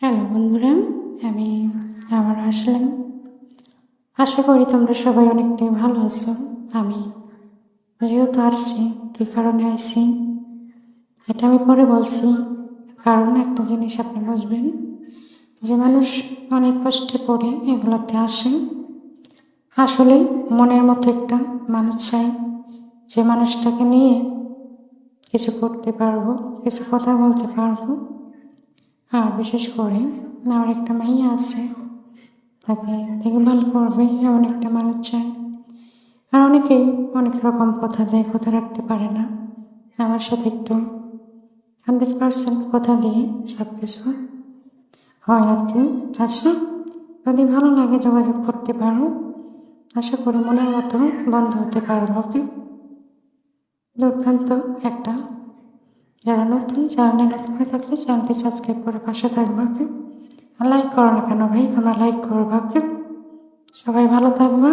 Hello বন্ধুরা, আমি আবার আসলাম। আশা করি তোমরা সবাই অনেকটাই ভালো আছো। আমি যেহেতু আসছি, কী কারণে আইছি এটা আমি পরে বলছি। কারণ একটা জিনিস আপনি বুঝবেন, যে মানুষ অনেক কষ্টে পড়ে এগুলোতে আসে। আসলে মনের মতো একটা মানুষ চাই, যে মানুষটাকে নিয়ে কিছু করতে পারবো, কিছু কথা বলতে পারবো। আর বিশেষ করে আমার একটা মাইয়া আছে, তাকে দেখভাল করবে এমন একটা মানুষ চাই। আর অনেকেই অনেক রকম কথা দেয়, কথা রাখতে পারে না। আমার সাথে একটু 100% কথা দিয়ে সব কিছু হয় আর কি। আচ্ছা, যদি ভালো লাগে যোগাযোগ করতে পারো, আশা করি মনের মতো বন্ধ হতে পারবো। ওকে, দুর্দান্ত একটা। যারা নতুন চ্যানেলে নতুন হয়ে থাকলে চ্যানেলটি সাবস্ক্রাইব করে পাশে থাকবে। ওকে, আর লাইক করো না কেন ভাই, তোমরা লাইক করবে। ওকে, সবাই ভালো থাকবা।